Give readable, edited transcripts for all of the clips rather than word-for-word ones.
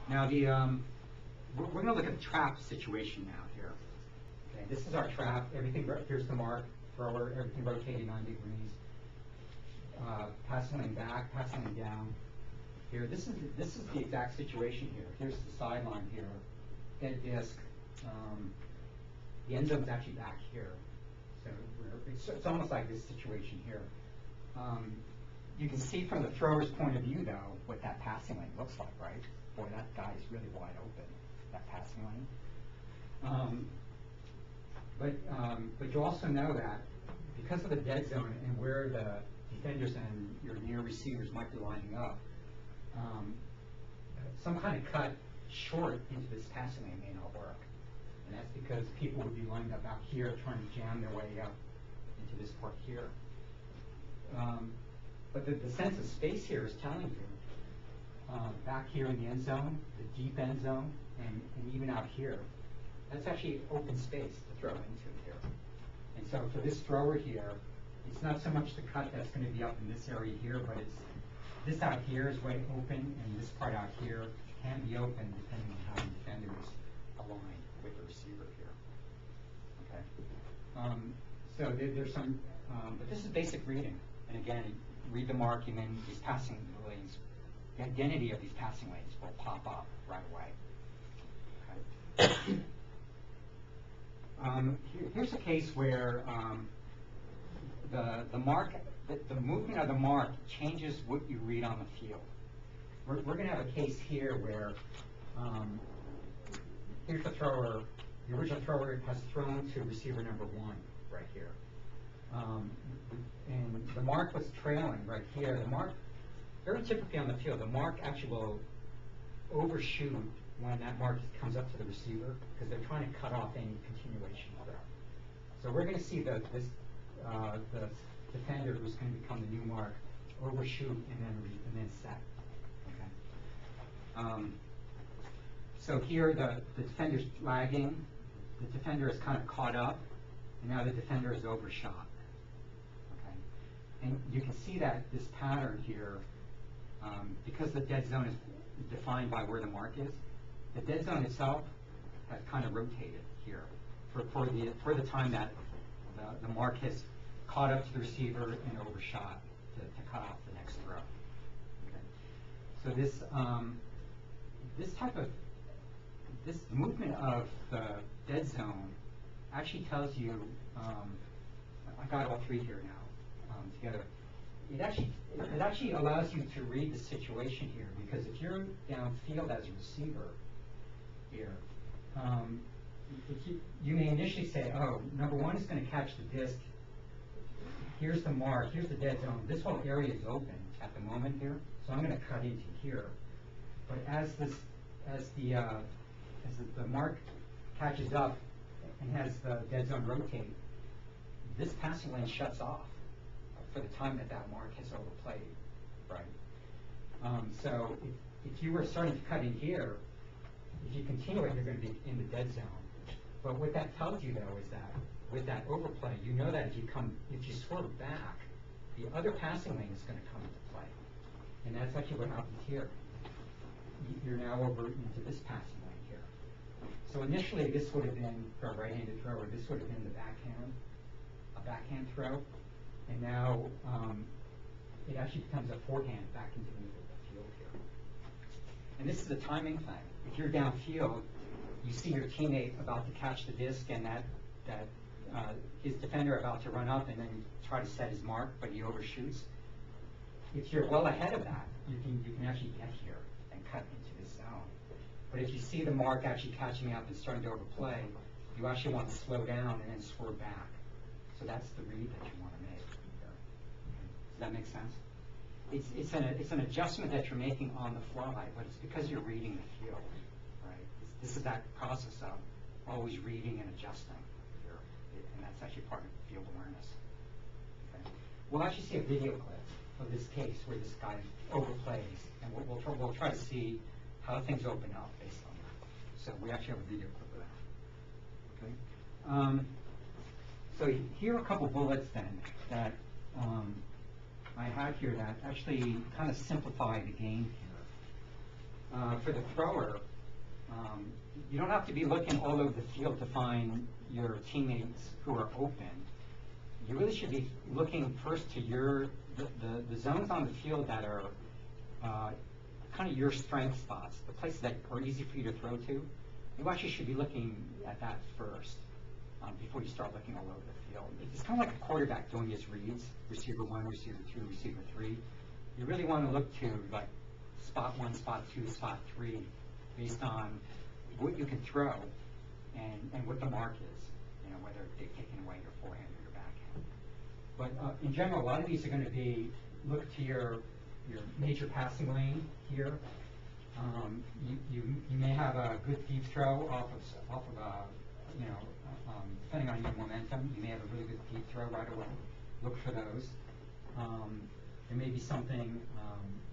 Now we're going to look at the trap situation now here. Okay, this is our trap. Everything, here's the mark, thrower, everything rotating 90 degrees. Passing lane back, passing lane down. Here, this is the exact situation here. Here's the sideline here, dead disc. The end zone's actually back here. So it's almost like this situation here. You can see from the thrower's point of view, though, what that passing lane looks like, right? Boy, that guy is really wide open, that passing lane. But you also know that because of the dead zone and where the defenders and your near receivers might be lining up, some kind of cut short into this passing lane may not work. And that's because people would be lined up out here trying to jam their way up into this part here. But the sense of space here is telling you, back here in the end zone, the deep end zone, and even out here, that's actually open space to throw into here. And so for this thrower here, it's not so much the cut that's going to be up in this area here, but it's this out here is way open, and this part out here can be open depending on how the defender is aligned with the receiver here. Okay. So there's some, but this is basic reading. And again, read the marking and these passing lanes. The identity of these passing lanes will pop up right away. Okay. Here's a case where the movement of the mark changes what you read on the field. We're going to have a case here where here's the thrower. The original thrower has thrown to receiver number 1 right here. And the mark was trailing right here. The mark, very typically on the field, the mark actually will overshoot when that mark comes up to the receiver because they're trying to cut off any continuation of that. So we're going to see the defender who's going to become the new mark overshoot and then set. Okay. So here the defender's lagging. The defender is kind of caught up, and now the defender is overshot. Okay. And you can see that this pattern here, because the dead zone is defined by where the mark is, the dead zone itself has kind of rotated here for the time that the mark has caught up to the receiver and overshot to cut off the next throw. Okay. So this movement of the dead zone actually tells you, I got all three here now together. It actually allows you to read the situation here, because if you're downfield as a receiver here, you may initially say, oh, number 1 is going to catch the disc. Here's the mark. Here's the dead zone. This whole area is open at the moment here, so I'm going to cut into here. But as the mark catches up and has the dead zone rotate, this passing lane shuts off for the time that mark has overplayed, right? So if you were starting to cut in here, if you continue it, you're going to be in the dead zone. But what that tells you, though, is that with that overplay, you know that if you swerve back, the other passing lane is going to come into play. And that's actually what happens here. You're now over into this passing lane here. So initially, this would have been, for a right-handed thrower, this would have been a backhand throw. And now it actually becomes a forehand back into the middle of the field here. And this is a timing thing. If you're downfield, you see your teammate about to catch the disc, and that his defender about to run up and then try to set his mark, but he overshoots. If you're well ahead of that, you can actually get here and cut into this zone. But if you see the mark actually catching up and starting to overplay, you actually want to slow down and then swerve back. So that's the read that you want to make here. Does that make sense? It's an adjustment that you're making on the fly, but it's because you're reading the field, right? This is that process of always reading and adjusting here, and that's actually part of field awareness. Okay. We'll actually see a video clip of this case where this guy overplays, and we'll try to see how things open up based on that. So we actually have a video clip of that. Okay. So here are a couple bullets then that I had here that actually kind of simplify the game For the thrower, you don't have to be looking all over the field to find your teammates who are open. You really should be looking first to the zones on the field that are kind of your strength spots, the places that are easy for you to throw to. You actually should be looking at that first before you start looking all over the field. It's kind of like a quarterback doing his reads, receiver 1, receiver 2, receiver 3. You really want to look to like spot 1, spot 2, spot 3, based on what you can throw and what the mark is, you know, whether they've taken away your forehand or your backhand. But in general, a lot of these are going to be, look to your major passing lane here. You may have a good deep throw off of you know, depending on your momentum, you may have a really good deep throw right away. Look for those. There may be something,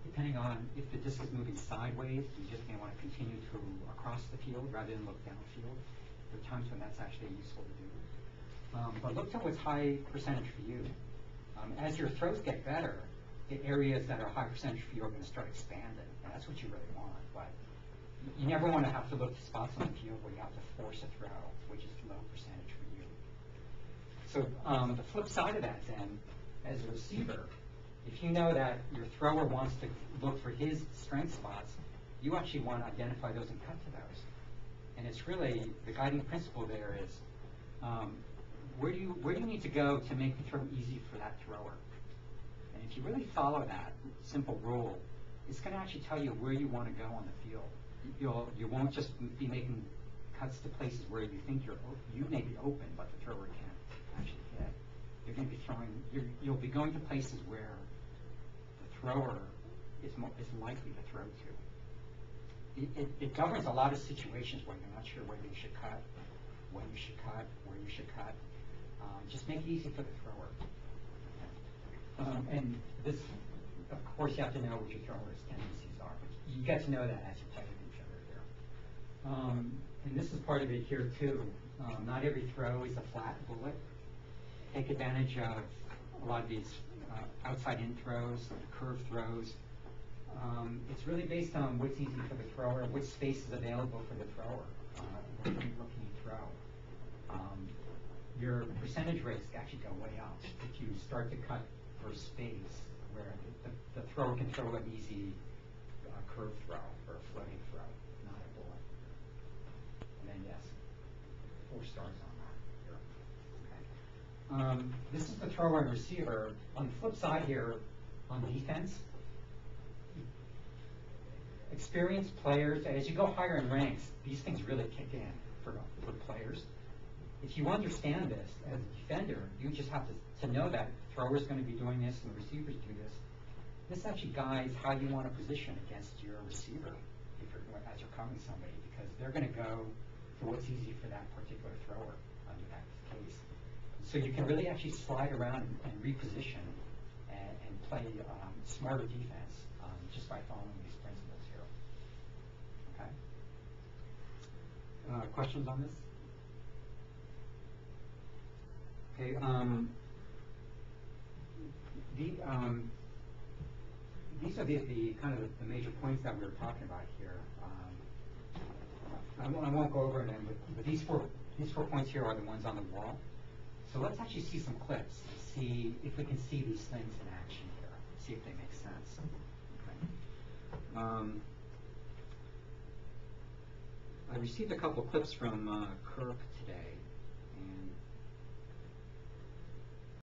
depending on if the disc is moving sideways, you just may want to continue to across the field rather than look downfield. There are times when that's actually useful to do. But look to what's high percentage for you. As your throws get better, the areas that are high percentage for you are going to start expanding, and that's what you really want. But you never want to have to look to spots on the field where you have to force a throw, which is low percentage for you. So the flip side of that then, as a receiver, if you know that your thrower wants to look for his strength spots, you actually want to identify those and cut to those. And it's really, the guiding principle there is, where do you need to go to make the throw easy for that thrower? And if you really follow that simple rule, it's going to actually tell you where you want to go on the field. You won't just be making cuts to places where you think you may be open, but the thrower can't actually hit. You're going to be you'll be going to places where the thrower is likely to throw to. It governs a lot of situations where you're not sure whether you should cut, when you should cut, where you should cut. Just make it easy for the thrower. And this, of course, you have to know what your thrower's tendencies are, but you get to know that as you play with each other here. And this is part of it here too. Not every throw is a flat bullet. Take advantage of a lot of these outside-in throws, curved throws. It's really based on what's easy for the thrower, what space is available for the thrower, what can you throw. Your percentage rates actually go way up if you start to cut for space where the thrower can throw an easy curved throw or a floating throw, not a bullet. And then yes, 4 stars on that here. Okay. This is the thrower and receiver. On the flip side here, on defense, experienced players, as you go higher in ranks, these things really kick in for players. If you understand this as a defender, you just have to know that the thrower is going to be doing this and the receivers do this. This actually guides how you want to position against your receiver as you're covering somebody, because they're going to go for what's easy for that particular thrower under that case. So you can really actually slide around and reposition and play smarter defense just by following these principles here. Okay. Questions on this? Okay. These are the kind of the major points that we were talking about here. I won't go over them, but these four points here are the ones on the wall. So let's actually see some clips, see if we can see these things in action here, see if they make sense. Okay. I received a couple clips from Kirk today.